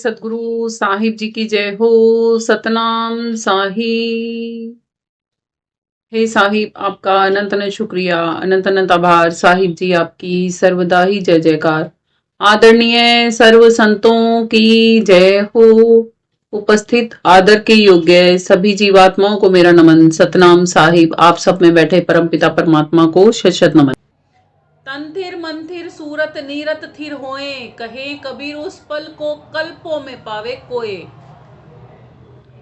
सतगुरु साहिब जी की जय हो। सतनाम साहिब। हे साहिब, आपका अनंत अनंत शुक्रिया, अनंत अनंत आभार। साहिब जी आपकी सर्वदा ही जय जयकार। आदरणीय सर्व संतों की जय हो। उपस्थित आदर के योग्य सभी जीवात्माओं को मेरा नमन। सतनाम साहिब। आप सब में बैठे परमपिता परमात्मा को शत शत नमन। तंथिर मंथिर सूरत नीरत थिर होए, कहे कबीर उस पल को कल्पों में पावे कोए।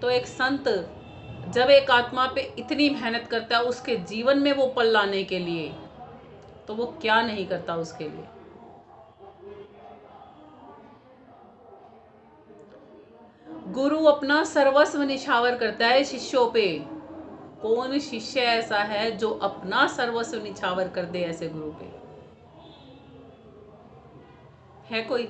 तो एक संत जब एक आत्मा पे इतनी मेहनत करता है उसके जीवन में वो पल लाने के लिए, तो वो क्या नहीं करता उसके लिए। गुरु अपना सर्वस्व निछावर करता है शिष्यों पे। कौन शिष्य ऐसा है जो अपना सर्वस्व निछावर कर दे ऐसे गुरु पे? है कोई?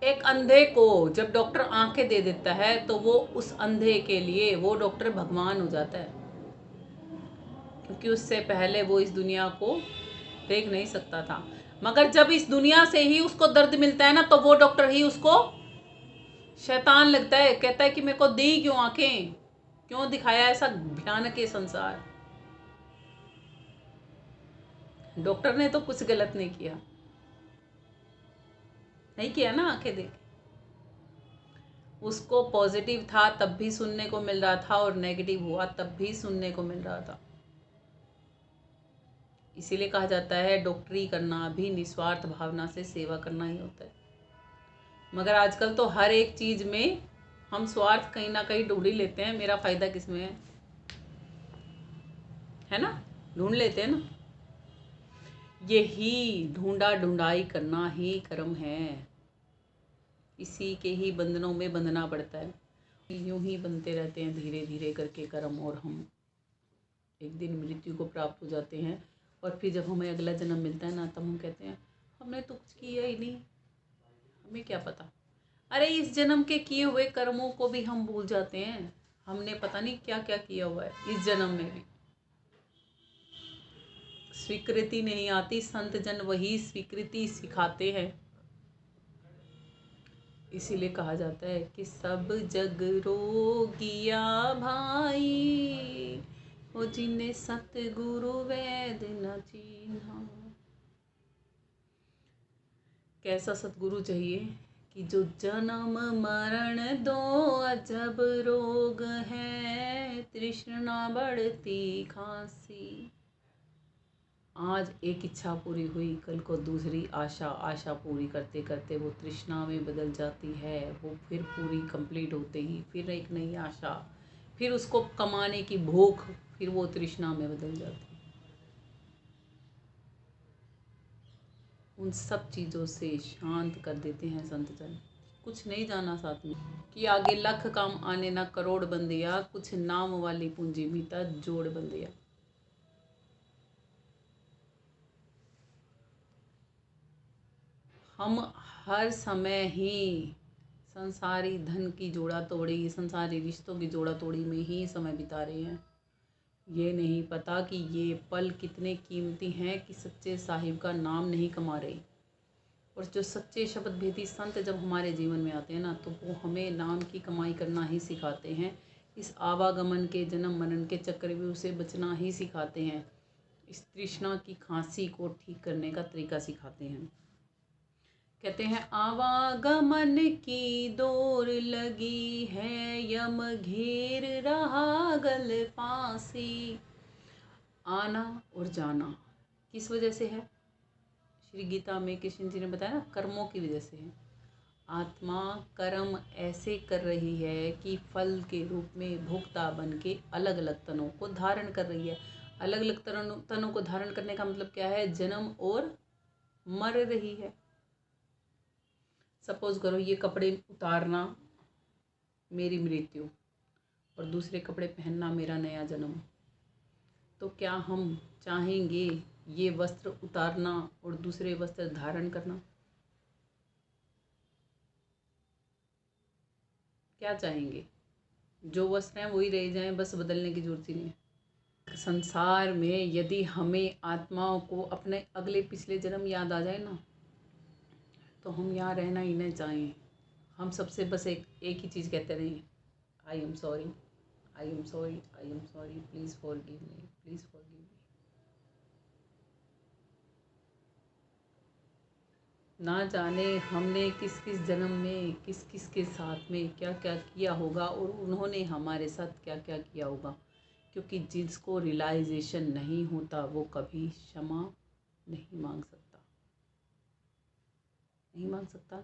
एक अंधे को जब डॉक्टर आंखें दे देता है तो वो उस अंधे के लिए वो डॉक्टर भगवान हो जाता है, क्योंकि उससे पहले वो इस दुनिया को देख नहीं सकता था। मगर जब इस दुनिया से ही उसको दर्द मिलता है ना, तो वो डॉक्टर ही उसको शैतान लगता है। कहता है कि मेरे को दी क्यों आंखें, क्यों दिखाया ऐसा भयानक ये संसार। डॉक्टर ने तो कुछ गलत नहीं किया, नहीं किया ना आंखें देख। उसको पॉजिटिव था तब भी सुनने को मिल रहा था, और नेगेटिव हुआ तब भी सुनने को मिल रहा था। इसीलिए कहा जाता है डॉक्टरी करना भी निस्वार्थ भावना से सेवा करना ही होता है। मगर आजकल तो हर एक चीज में हम स्वार्थ कहीं ना कहीं ढूंढ ही लेते हैं। मेरा फायदा किसमें है ना, ढूंढ लेते हैं ना। यही ढूंढा ढूंढाई करना ही कर्म है। इसी के ही बंधनों में बंधना पड़ता है। यूं ही बनते रहते हैं धीरे धीरे करके कर्म, और हम एक दिन मृत्यु को प्राप्त हो जाते हैं। और फिर जब हमें अगला जन्म मिलता है ना, तब हम कहते हैं हमने तो कुछ किया ही नहीं, हमें क्या पता। अरे इस जन्म के किए हुए कर्मों को भी हम भूल जाते हैं। हमने पता नहीं क्या क्या किया हुआ है इस जन्म में भी। स्वीकृति नहीं आती, संत जन वही स्वीकृति सिखाते हैं। इसीलिए कहा जाता है कि सब जग रोगिया भाई, वो जिन्हें सतगुरु वैद न चीन्हा। कैसा सतगुरु चाहिए कि जो जन्म मरण दो अजब रोग है, तृष्णा बढ़ती खांसी। आज एक इच्छा पूरी हुई, कल को दूसरी आशा, आशा पूरी करते करते वो तृष्णा में बदल जाती है। वो फिर पूरी कंप्लीट होते ही फिर एक नई आशा, फिर उसको कमाने की भूख, फिर वो तृष्णा में बदल जाती है। उन सब चीज़ों से शांत कर देते हैं संत जन। कुछ नहीं जाना साथ में कि आगे लख काम आने ना करोड़ बंदिया, कुछ नाम वाली पूंजी मीता जोड़ बंदिया। हम हर समय ही संसारी धन की जोड़ा तोड़ी, संसारी रिश्तों की जोड़ा तोड़ी में ही समय बिता रहे हैं। ये नहीं पता कि ये पल कितने कीमती हैं कि सच्चे साहिब का नाम नहीं कमा रहे। और जो सच्चे शब्द भेदी संत जब हमारे जीवन में आते हैं ना, तो वो हमें नाम की कमाई करना ही सिखाते हैं। इस आवागमन के जन्म मरण के चक्रव्यूह से बचना ही सिखाते हैं। इस तृष्णा की खांसी को ठीक करने का तरीका सिखाते हैं। कहते हैं आवागमन की दौर लगी है, यम घेर रहा गल फांसी। आना और जाना किस वजह से है? श्री गीता में कृष्ण जी ने बताया ना, कर्मों की वजह से है। आत्मा कर्म ऐसे कर रही है कि फल के रूप में भोक्ता बन के अलग अलग तनों को धारण कर रही है। अलग अलग तनों को धारण करने का मतलब क्या है? जन्म और मर रही है। सपोज करो ये कपड़े उतारना मेरी मृत्यु, और दूसरे कपड़े पहनना मेरा नया जन्म। तो क्या हम चाहेंगे ये वस्त्र उतारना और दूसरे वस्त्र धारण करना? क्या चाहेंगे? जो वस्त्र हैं वही रह जाएं, बस बदलने की जरूरत ही नहीं है। संसार में यदि हमें आत्माओं को अपने अगले पिछले जन्म याद आ जाए ना, तो हम यहाँ रहना ही नहीं चाहें। हम सबसे बस एक ही चीज़ कहते रहे, I am sorry, I am sorry, I am sorry, please forgive me, please forgive me. ना जाने हमने किस किस जन्म में किस किस के साथ में क्या क्या किया होगा और उन्होंने हमारे साथ क्या क्या किया होगा, क्योंकि जिसको रियलाइजेशन नहीं होता वो कभी क्षमा नहीं मांग सकता, नहीं मांग सकता।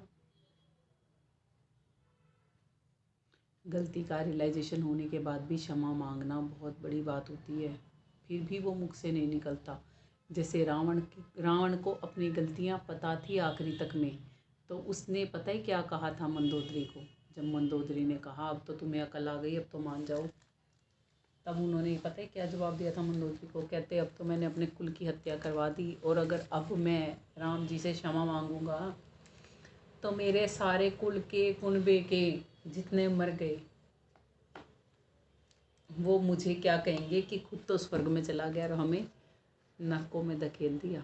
गलती का रियलाइजेशन होने के बाद भी क्षमा मांगना बहुत बड़ी बात होती है, फिर भी वो मुख से नहीं निकलता। जैसे रावण को अपनी गलतियां पता थी आखिरी तक में, तो उसने पता ही क्या कहा था मंदोदरी को। जब मंदोदरी ने कहा अब तो तुम्हें अकल आ गई, अब तो मान जाओ, तब उन्होंने पता है क्या जवाब दिया था मंदोदरी को। कहते अब तो मैंने अपने कुल की हत्या करवा दी, और अगर अब मैं राम जी से क्षमा मांगूंगा तो मेरे सारे कुल के कुनबे के जितने मर गए वो मुझे क्या कहेंगे कि खुद तो स्वर्ग में चला गया और हमें नरकों में धकेल दिया।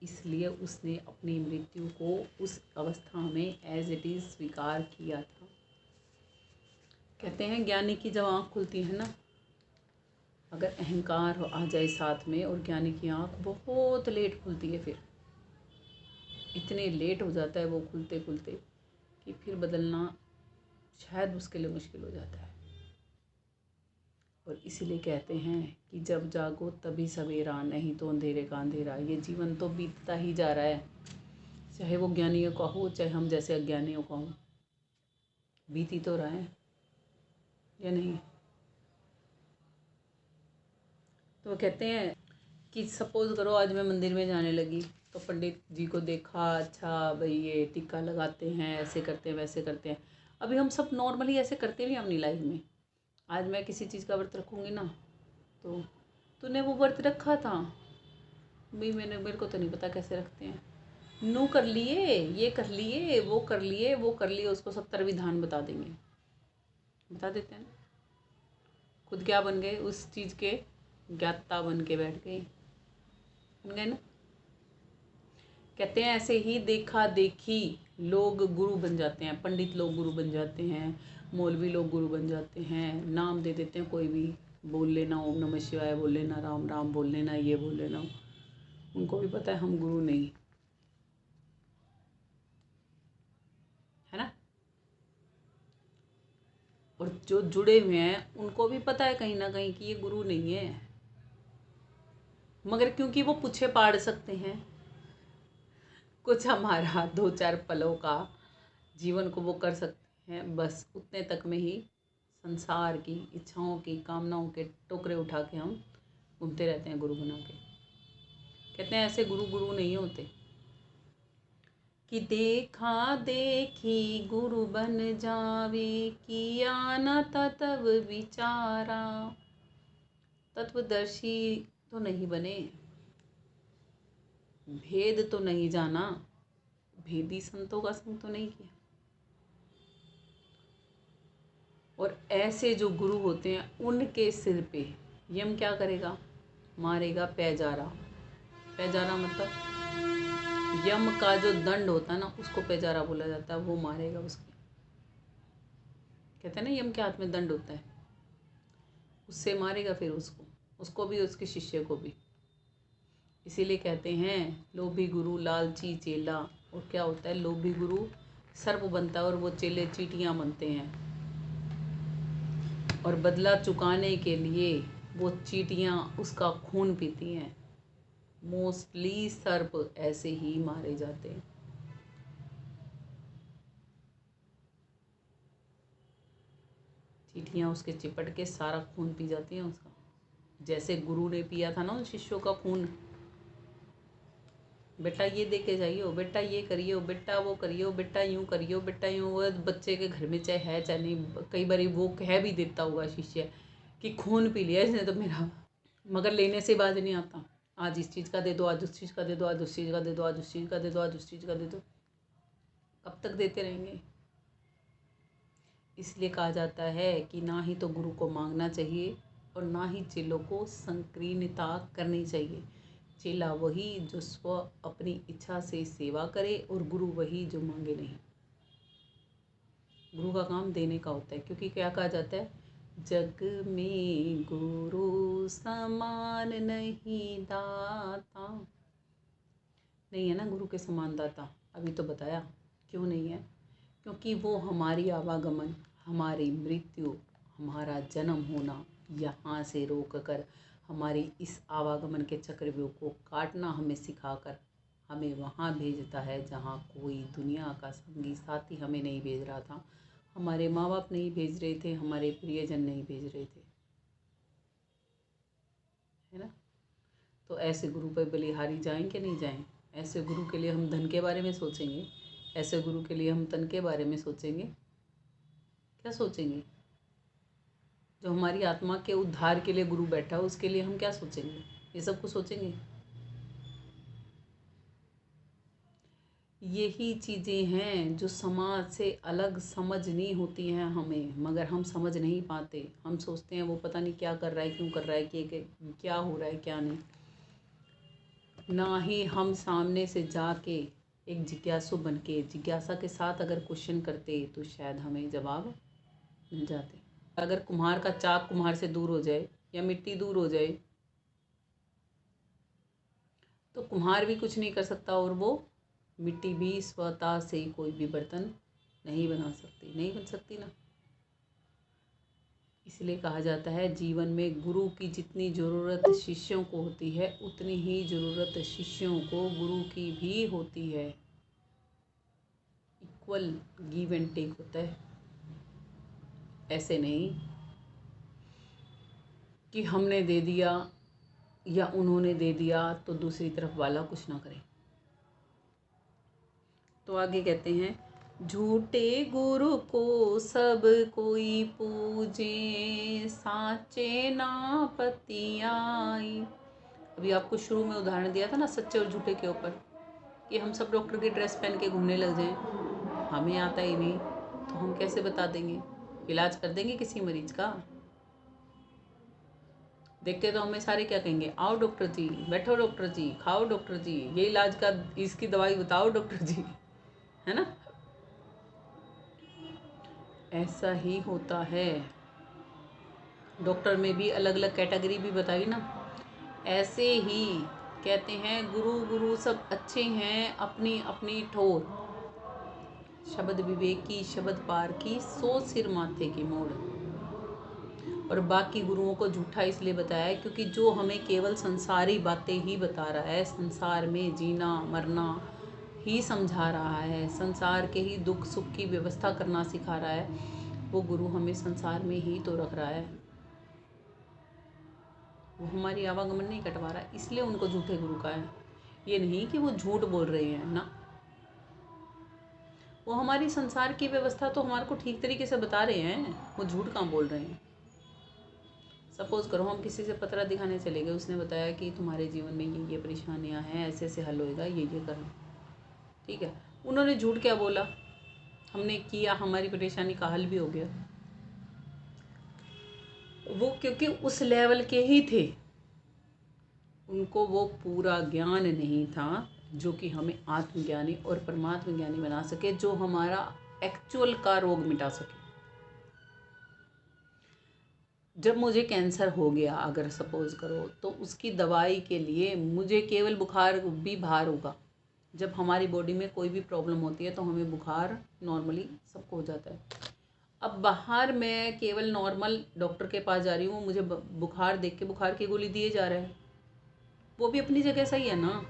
इसलिए उसने अपनी मृत्यु को उस अवस्था में एज इट इज़ स्वीकार किया था। कहते हैं ज्ञानी की जब आँख खुलती है ना, अगर अहंकार आ जाए साथ में, और ज्ञानी की आँख बहुत लेट खुलती है, फिर इतने लेट हो जाता है वो खुलते खुलते कि फिर बदलना शायद उसके लिए मुश्किल हो जाता है। और इसीलिए कहते हैं कि जब जागो तभी सवेरा, नहीं तो अंधेरे का अंधेरा। ये जीवन तो बीतता ही जा रहा है, चाहे वो ज्ञानियों का हो चाहे हम जैसे अज्ञानियों का हो, बीती तो रहा है या नहीं। तो वो कहते हैं कि सपोज करो आज मैं मंदिर में जाने लगी तो पंडित जी को देखा, अच्छा भाई ये टीका लगाते हैं, ऐसे करते हैं वैसे करते हैं। अभी हम सब नॉर्मली ऐसे करते भी अपनी लाइफ में। आज मैं किसी चीज़ का व्रत रखूँगी ना, तो तूने वो व्रत रखा था भाई, मेरे को तो नहीं पता कैसे रखते हैं, नू कर लिए, ये कर लिए, वो कर लिए, वो कर लिए, उसको 70 विधान बता देंगे, बता देते हैं ना। खुद क्या बन गए, उस चीज़ के ज्ञाता बन के बैठ गए, बन गए ना। कहते हैं ऐसे ही देखा देखी लोग गुरु बन जाते हैं, पंडित लोग गुरु बन जाते हैं, मौलवी लोग गुरु बन जाते हैं, नाम दे देते हैं कोई भी, बोल लेना ओम नमः शिवाय, बोल लेना राम राम, बोल लेना ये, बोल लेना। उनको भी पता है हम गुरु नहीं, है ना। और जो जुड़े हुए हैं उनको भी पता है कहीं ना कहीं कि ये गुरु नहीं है, मगर क्योंकि वो पूछे पाड़ सकते हैं, कुछ हमारा 2-4 पलों का जीवन को वो कर सकते हैं, बस उतने तक में ही संसार की इच्छाओं की कामनाओं के टोकरे उठा के हम घूमते रहते हैं गुरु बना के। कहते हैं ऐसे गुरु गुरु नहीं होते कि देखा देखी गुरु बन जावे, किया न तत्व विचारा। तत्वदर्शी तो नहीं बने, भेद तो नहीं जाना, भेदी संतों का संग तो नहीं किया। और ऐसे जो गुरु होते हैं उनके सिर पे यम क्या करेगा, मारेगा पैजारा। पैजारा मतलब यम का जो दंड होता है ना, उसको पैजारा बोला जाता है, वो मारेगा उसके। कहते हैं ना यम के हाथ में दंड होता है, उससे मारेगा फिर उसको भी उसके शिष्य को भी। इसीलिए कहते हैं लोभी गुरु लालची चेला। और क्या होता है, लोभी गुरु सर्प बनता है और वो चेले चींटियां बनते हैं, और बदला चुकाने के लिए वो चींटियां उसका खून पीती हैं। मोस्टली सर्प ऐसे ही मारे जाते हैं। चींटियां उसके चिपट के सारा खून पी जाती हैं उसका, जैसे गुरु ने पिया था ना उन शिष्यों का खून। बेटा ये दे के जाइयो, बेटा ये करियो, बेटा वो करियो, बेटा यूं करियो, बेटा यूं। वो बच्चे के घर में चाहे है चाहे नहीं, कई बार वो कह भी देता होगा शिष्य कि खून पी लिया इसने तो मेरा, मगर लेने से बाज नहीं आता। आज इस चीज़ का दे दो, आज उस चीज़ का दे दो, आज उस चीज़ का दे दो, आज उस चीज़ का दे दो, आज उस चीज़ का दे दो। कब तक देते रहेंगे। इसलिए कहा जाता है कि ना ही तो गुरु को मांगना चाहिए और ना ही चेलों को संकीर्णता करनी चाहिए, चेला वही जो स्व अपनी इच्छा से सेवा करे और गुरु वही जो मांगे नहीं। गुरु का काम देने का होता है, क्योंकि क्या कहा जाता है, जग में गुरु समान नहीं दाता। नहीं है ना गुरु के समान दाता, अभी तो बताया क्यों नहीं है। क्योंकि वो हमारी आवागमन, हमारी मृत्यु, हमारा जन्म होना यहाँ से रोक कर हमारी इस आवागमन के चक्रव्यूह को काटना हमें सिखाकर हमें वहाँ भेजता है जहाँ कोई दुनिया का संगी साथी हमें नहीं भेज रहा था, हमारे माँ बाप नहीं भेज रहे थे, हमारे प्रियजन नहीं भेज रहे थे, है ना। तो ऐसे गुरु पर बलिहारी जाएं कि नहीं जाएं? ऐसे गुरु के लिए हम धन के बारे में सोचेंगे? ऐसे गुरु के लिए हम तन के बारे में सोचेंगे? क्या सोचेंगे? जो हमारी आत्मा के उद्धार के लिए गुरु बैठा है उसके लिए हम क्या सोचेंगे? ये सब कुछ सोचेंगे? यही चीज़ें हैं जो समाज से अलग समझनी होती हैं हमें, मगर हम समझ नहीं पाते। हम सोचते हैं वो पता नहीं क्या कर रहा है, क्यों कर रहा है, कि क्या हो रहा है क्या नहीं। ना ही हम सामने से जाके एक जिज्ञासु बन के जिज्ञासा के साथ अगर क्वेश्चन करते तो शायद हमें जवाब मिल जाते। अगर कुम्हार का चाक कुम्हार से दूर हो जाए या मिट्टी दूर हो जाए तो कुम्हार भी कुछ नहीं कर सकता, और वो मिट्टी भी स्वतः से कोई भी बर्तन नहीं बना सकती, नहीं बन सकती ना। इसलिए कहा जाता है जीवन में गुरु की जितनी ज़रूरत शिष्यों को होती है उतनी ही ज़रूरत शिष्यों को गुरु की भी होती है। इक्वल गिव एंड टेक होता है। ऐसे नहीं कि हमने दे दिया या उन्होंने दे दिया तो दूसरी तरफ वाला कुछ ना करे। तो आगे कहते हैं, झूठे गुरु को सब कोई पूजे, साचे ना पति आई। अभी आपको शुरू में उदाहरण दिया था ना सच्चे और झूठे के ऊपर, कि हम सब डॉक्टर की ड्रेस पहन के घूमने लग जाएं, हमें आता ही नहीं तो हम कैसे बता देंगे, इलाज कर देंगे किसी मरीज का? देखते तो हमें सारे क्या कहेंगे, आओ डॉक्टर जी, बैठो डॉक्टर जी, खाओ डॉक्टर जी, ये इलाज का, इसकी दवाई बताओ डॉक्टर जी, है ना। ऐसा ही होता है। डॉक्टर में भी अलग अलग कैटेगरी भी बताई ना। ऐसे ही कहते हैं गुरु गुरु सब अच्छे हैं अपनी अपनी ठोर, शब्द विवेकी शब्द पार की, 100 सिर माथे की मोड़। और बाकी गुरुओं को झूठा इसलिए बताया है क्योंकि जो हमें केवल संसारी बातें ही बता रहा है, संसार में जीना मरना ही समझा रहा है, संसार के ही दुख सुख की व्यवस्था करना सिखा रहा है, वो गुरु हमें संसार में ही तो रख रहा है, वो हमारी आवागमन नहीं कटवा रहा है, इसलिए उनको झूठे गुरु का है। ये नहीं कि वो झूठ बोल रहे हैं ना, वो हमारी संसार की व्यवस्था तो हमारे को ठीक तरीके से बता रहे हैं, वो झूठ कहाँ बोल रहे हैं। सपोज करो हम किसी से पतरा दिखाने चले गए, उसने बताया कि तुम्हारे जीवन में ये परेशानियां हैं, ऐसे ऐसे हल होएगा, ये करना, ठीक है। उन्होंने झूठ क्या बोला, हमने किया, हमारी परेशानी का हल भी हो गया। वो क्योंकि उस लेवल के ही थे, उनको वो पूरा ज्ञान नहीं था जो कि हमें आत्मज्ञानी और परमात्म ज्ञानी बना सके, जो हमारा एक्चुअल का रोग मिटा सके। जब मुझे कैंसर हो गया अगर सपोज करो, तो उसकी दवाई के लिए मुझे केवल बुखार भी बाहर होगा। जब हमारी बॉडी में कोई भी प्रॉब्लम होती है तो हमें बुखार नॉर्मली सबको हो जाता है। अब बाहर मैं केवल नॉर्मल डॉक्टर के पास जा रही हूँ, मुझे बुखार देख के बुखार की गोली दिए जा रहा है, वो भी अपनी जगह सही है ना,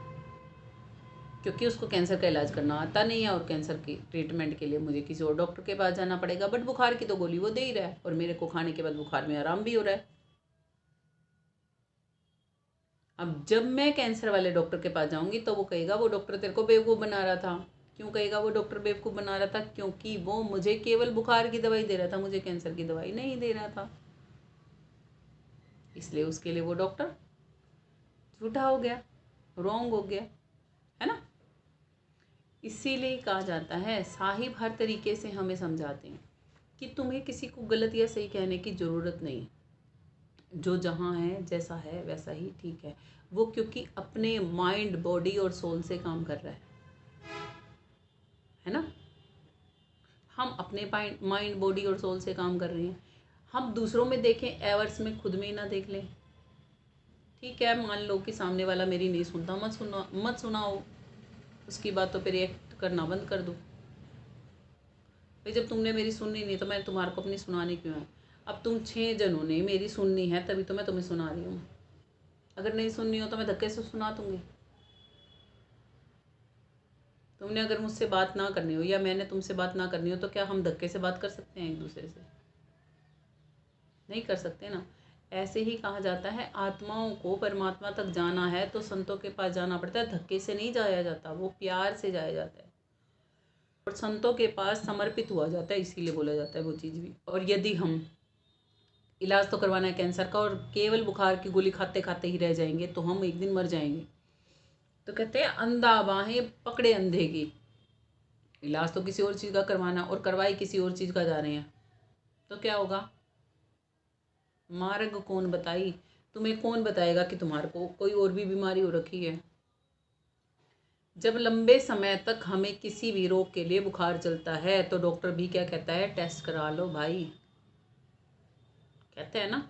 क्योंकि उसको कैंसर का इलाज करना आता नहीं है और कैंसर की ट्रीटमेंट के लिए मुझे किसी और डॉक्टर के पास जाना पड़ेगा। बट बुखार की तो गोली वो दे ही रहा है और मेरे को खाने के बाद बुखार में आराम भी हो रहा है। अब जब मैं कैंसर वाले डॉक्टर के पास जाऊंगी तो वो कहेगा वो डॉक्टर तेरे को बेवकूफ़ बना रहा था। क्यों कहेगा वो डॉक्टर बेवकूफ़ बना रहा था? क्योंकि वो मुझे केवल बुखार की दवाई दे रहा था, मुझे कैंसर की दवाई नहीं दे रहा था, इसलिए उसके लिए वो डॉक्टर झूठा हो गया, रॉन्ग हो गया, है ना। इसीलिए कहा जाता है साहिब हर तरीके से हमें समझाते हैं कि तुम्हें किसी को गलत या सही कहने की ज़रूरत नहीं, जो जहाँ है जैसा है वैसा ही ठीक है। वो क्योंकि अपने माइंड बॉडी और सोल से काम कर रहा है ना। हम अपने माइंड बॉडी और सोल से काम कर रहे हैं। हम दूसरों में देखें एवर्स में खुद में ही ना देख लें। ठीक है, मान लो कि सामने वाला मेरी नहीं सुनता, मत सुनाओ उसकी बातों पे रिएक्ट करना बंद कर दो। भाई जब तुमने मेरी सुननी नहीं तो मैं तुम्हारे को अपनी सुनानी क्यों है। अब तुम 6 जनों ने मेरी सुननी है तभी तो मैं तुम्हें सुना रही हूँ। अगर नहीं सुननी हो तो मैं धक्के से सुना दूंगी। तुमने अगर मुझसे बात ना करनी हो या मैंने तुमसे बात ना करनी हो तो क्या हम धक्के से बात कर सकते हैं एक दूसरे से? नहीं कर सकते ना। ऐसे ही कहा जाता है आत्माओं को परमात्मा तक जाना है तो संतों के पास जाना पड़ता है। धक्के से नहीं जाया जाता, वो प्यार से जाया जाता है और संतों के पास समर्पित हुआ जाता है, इसीलिए बोला जाता है वो चीज़ भी। और यदि हम इलाज तो करवाना है कैंसर का और केवल बुखार की गोली खाते खाते ही रह जाएंगे तो हम एक दिन मर जाएंगे। तो कहते हैं अंधा बाहें पकड़े अंधे की। इलाज तो किसी और चीज़ का करवाना और करवाई किसी और चीज़ का जा रहे हैं तो क्या होगा? मार्ग कौन बताई? तुम्हें कौन बताएगा कि तुम्हारे को कोई और भी बीमारी हो रखी है? जब लंबे समय तक हमें किसी भी रोग के लिए बुखार चलता है तो डॉक्टर भी क्या कहता है? टेस्ट करा लो भाई, कहते हैं ना।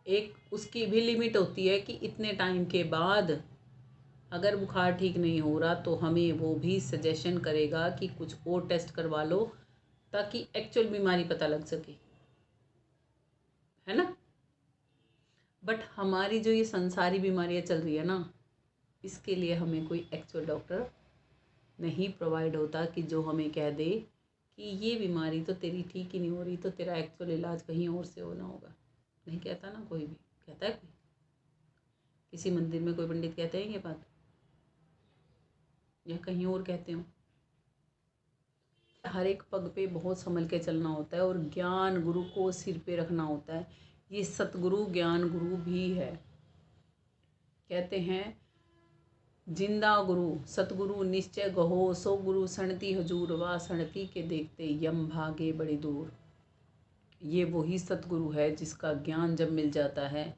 एक उसकी भी लिमिट होती है कि इतने टाइम के बाद अगर बुखार ठीक नहीं हो रहा तो हमें वो भी सजेशन करेगा कि कुछ और टेस्ट करवा लो ताकि एक्चुअल बीमारी पता लग सके, है ना। बट हमारी जो ये संसारी बीमारियां चल रही है ना, इसके लिए हमें कोई एक्चुअल डॉक्टर नहीं प्रोवाइड होता कि जो हमें कह दे कि ये बीमारी तो तेरी ठीक ही नहीं हो रही तो तेरा एक्चुअल इलाज कहीं और से होना होगा। नहीं कहता ना कोई भी। कहता है कोई? किसी मंदिर में कोई पंडित कहते हैं ये बात? या कहीं और कहते हो? हर एक पग पे बहुत संभल के चलना होता है और ज्ञान गुरु को सिर पे रखना होता है। ये सतगुरु ज्ञान गुरु भी है। कहते हैं जिंदा गुरु सतगुरु निश्चय गहो, सो गुरु सणती हजूर, वा सणती के देखते यम भागे बड़ी दूर। ये वही सतगुरु है जिसका ज्ञान जब मिल जाता है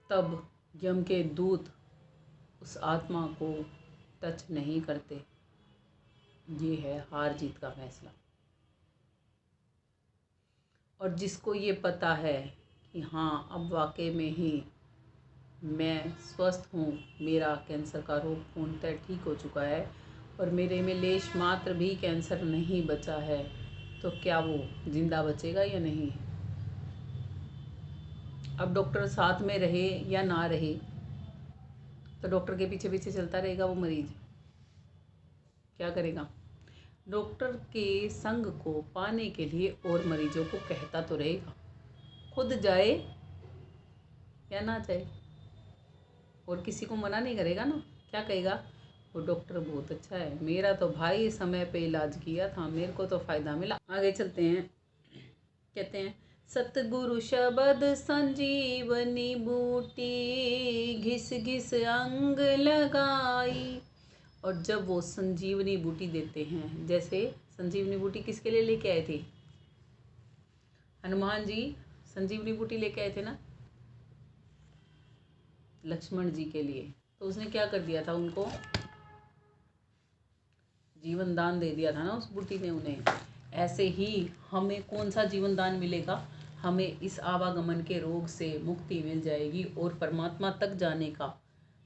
तब यम के दूत उस आत्मा को टच नहीं करते। ये है हार जीत का फैसला। और जिसको ये पता है कि हाँ अब वाकई में ही मैं स्वस्थ हूँ, मेरा कैंसर का रोग पूर्णतः ठीक हो चुका है और मेरे में लेश मात्र भी कैंसर नहीं बचा है, तो क्या वो जिंदा बचेगा या नहीं? अब डॉक्टर साथ में रहे या ना रहे तो डॉक्टर के पीछे पीछे चलता रहेगा वो मरीज, क्या करेगा? डॉक्टर के संग को पाने के लिए और मरीजों को कहता तो रहेगा, खुद जाए या ना जाए, और किसी को मना नहीं करेगा ना। क्या कहेगा? वो डॉक्टर बहुत अच्छा है, मेरा तो भाई समय पे इलाज किया था, मेरे को तो फ़ायदा मिला। आगे चलते हैं। कहते हैं सतगुरु शब्द संजीवनी बूटी, घिस घिस अंग लगाई। और जब वो संजीवनी बूटी देते हैं, जैसे संजीवनी बूटी किसके लिए लेके आए थे? हनुमान जी संजीवनी बूटी लेके आए थे ना लक्ष्मण जी के लिए। तो उसने क्या कर दिया था? उनको जीवन दान दे दिया था ना उस बूटी ने उन्हें। ऐसे ही हमें कौन सा जीवन दान मिलेगा? हमें इस आवागमन के रोग से मुक्ति मिल जाएगी और परमात्मा तक जाने का,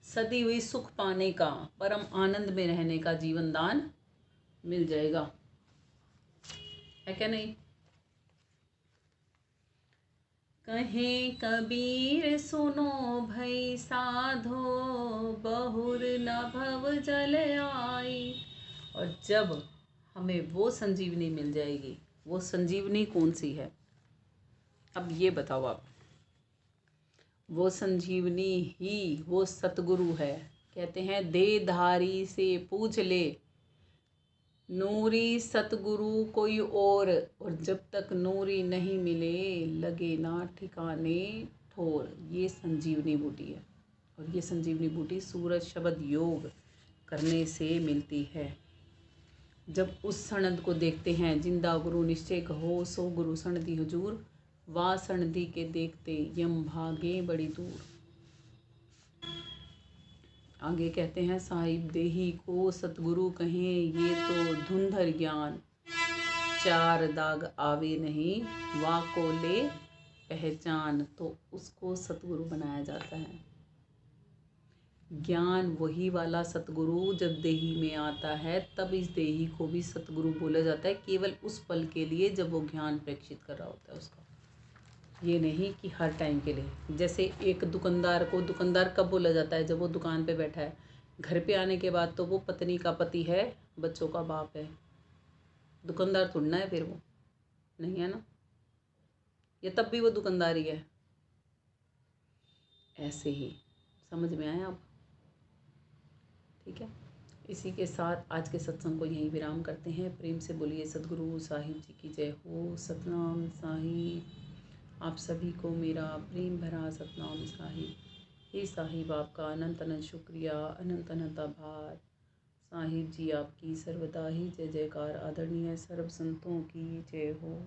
सदी हुई सुख पाने का, परम आनंद में रहने का जीवन दान मिल जाएगा, है क्या नहीं? कहें कबीर सुनो भई साधो, बहुर न भव जल आई। और जब हमें वो संजीवनी मिल जाएगी, वो संजीवनी कौन सी है? अब ये बताओ आप। वो संजीवनी ही वो सतगुरु है। कहते हैं देधारी से पूछ ले, नूरी सतगुरु कोई और जब तक नूरी नहीं मिले, लगे ना ठिकाने ठोर। ये संजीवनी बूटी है और ये संजीवनी बूटी सूरज शब्द योग करने से मिलती है। जब उस सनद को देखते हैं, जिंदा गुरु निश्चय कहो, सो गुरु सनदी हुजूर, वासण दी के देखते यम भागे बड़ी दूर। आगे कहते हैं साहिब देही को सतगुरु कहें, ये तो धुंधर ज्ञान, चार दाग आवे नहीं वा को ले पहचान। तो उसको सतगुरु बनाया जाता है। ज्ञान वही वाला सतगुरु जब देही में आता है तब इस देही को भी सतगुरु बोला जाता है, केवल उस पल के लिए जब वो ज्ञान प्रेक्षित कर रहा होता है उसका, ये नहीं कि हर टाइम के लिए। जैसे एक दुकानदार को दुकानदार कब बोला जाता है? जब वो दुकान पे बैठा है। घर पे आने के बाद तो वो पत्नी का पति है, बच्चों का बाप है, दुकानदार थोड़ा ना है फिर, वो नहीं है ना, या तब भी वो दुकानदार ही है। ऐसे ही समझ में आया आप? ठीक है, इसी के साथ आज के सत्संग को यहीं विराम करते हैं। प्रेम से बोलिए सद्गुरु साहिब जी की जय हो। सतनाम साहिब। आप सभी को मेरा प्रेम भरा सतनाम साहिब। हे साहिब, आपका अनंत अनंत शुक्रिया, अनंत अनंत आभार। साहिब जी आपकी सर्वदा ही जय जयकार। आदरणीय सर्व संतों की जय हो।